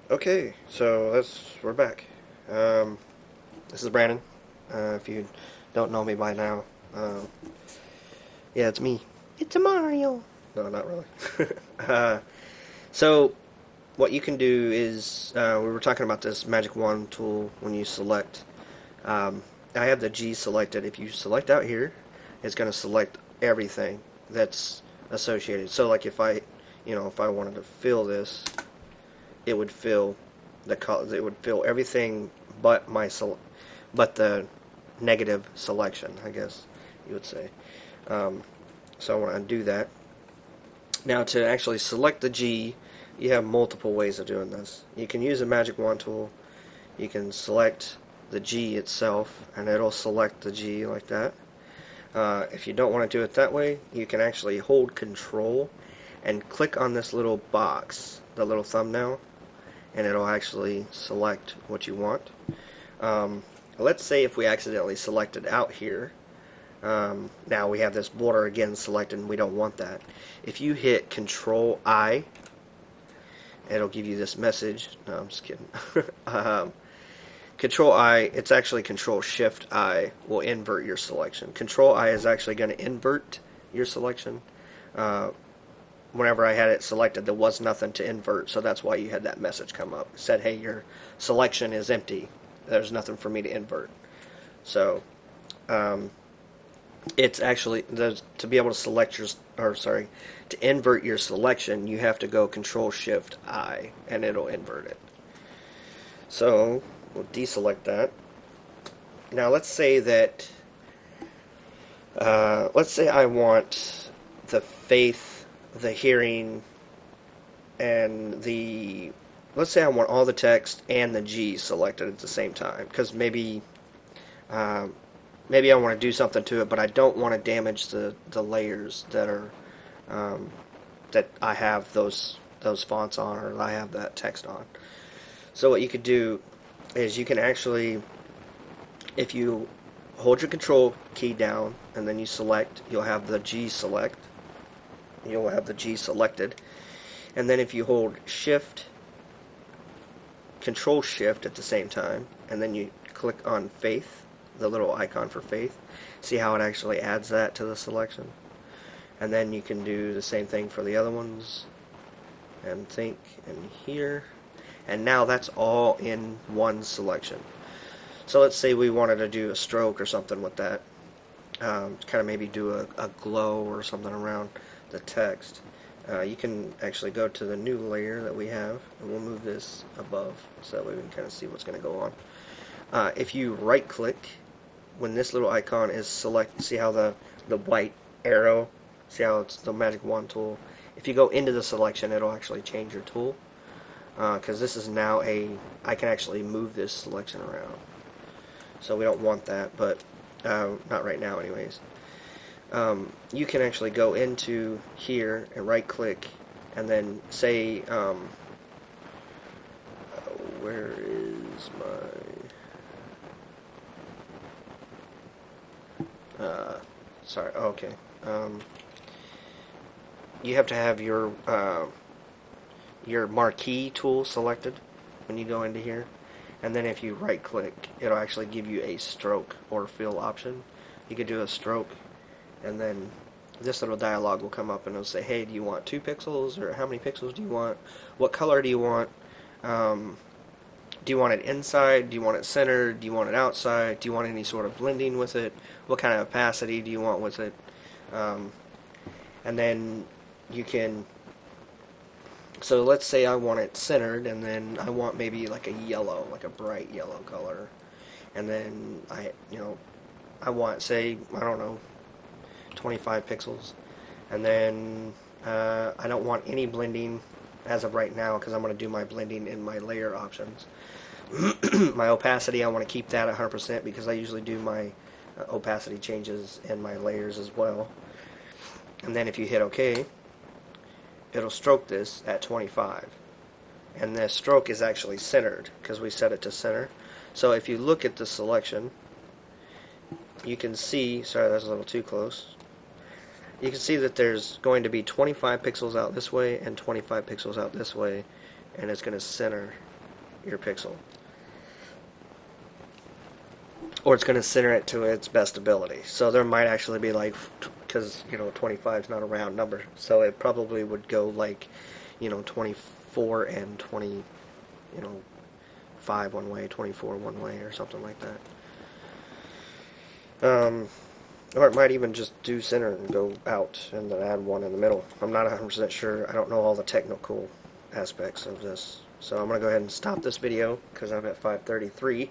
Okay, so we're back. This is Brandon. If you don't know me by now, yeah, it's me. It's a Mario. No, not really. uh, so what you can do is we were talking about this magic wand tool when you select. I have the G selected. If you select out here, it's going to select everything that's associated. So like if I wanted to fill this, it would fill it would fill everything but but the negative selection, I guess you would say. So I want to undo that. Now to actually select the G, you have multiple ways of doing this. You can use a magic wand tool. You can select the G itself, and it'll select the G like that. If you don't want to do it that way, you can actually hold Control and click on this little box, the little thumbnail, and it'll actually select what you want. Let's say if we accidentally selected out here, now we have this border again selected and we don't want that. If you hit Control I, it'll give you this message. No, I'm just kidding. Control I, it's actually Control Shift I will invert your selection. Control I is actually going to invert your selection. Whenever I had it selected, there was nothing to invert, so that's why you had that message come up. It said, hey, your selection is empty. There's nothing for me to invert. So, it's actually, to be able to select to invert your selection, you have to go Control-Shift-I, and it'll invert it. So, we'll deselect that. Now, let's say that, let's say I want the faith, the hearing, and let's say I want all the text and the G selected at the same time, because maybe I want to do something to it, but I don't want to damage the layers that are that I have those fonts on, or I have that text on. So what you could do is you can actually, if you hold your Control key down and then you select, you'll have the G select. You'll have the G selected, and then if you hold Shift, Control Shift at the same time, and then you click on Faith, the little icon for Faith, see how it actually adds that to the selection. And then you can do the same thing for the other ones, and think, and here, and now that's all in one selection. So let's say we wanted to do a stroke or something with that, kind of maybe do a glow or something around the text. You can actually go to the new layer that we have, and we'll move this above so that way we can kind of see what's going to go on. If you right click, when this little icon is select, see how the white arrow, see how it's the magic wand tool, if you go into the selection, it'll actually change your tool, because this is now I can actually move this selection around, so we don't want that, but not right now anyways. You can actually go into here and right click and then say, where is my, sorry, okay, you have to have your marquee tool selected when you go into here, and then if you right click, it'll actually give you a stroke or fill option. You could do a stroke, and then this little dialog will come up and it'll say, hey, do you want 2 pixels, or how many pixels do you want, what color do you want, do you want it inside, do you want it centered, do you want it outside, do you want any sort of blending with it, what kind of opacity do you want with it, and then you can, so let's say I want it centered, and then I want maybe like a yellow, like a bright yellow color, and then I want, say, I don't know, 25 pixels, and then I don't want any blending as of right now, because I'm going to do my blending in my layer options. My opacity, I want to keep that at 100% because I usually do my opacity changes in my layers as well. And then if you hit OK, it'll stroke this at 25, and the stroke is actually centered because we set it to center. So if you look at the selection, you can see, sorry, that's a little too close, you can see that there's going to be 25 pixels out this way and 25 pixels out this way, and it's going to center your pixel. Or it's going to center it to its best ability. So there might actually be like, because 25 is not a round number, so it probably would go like 24 and 20, 5 one way, 24 one way, or something like that. Or it might even just do center and go out and then add one in the middle. I'm not 100% sure. I don't know all the technical aspects of this. So I'm going to go ahead and stop this video because I'm at 5:33.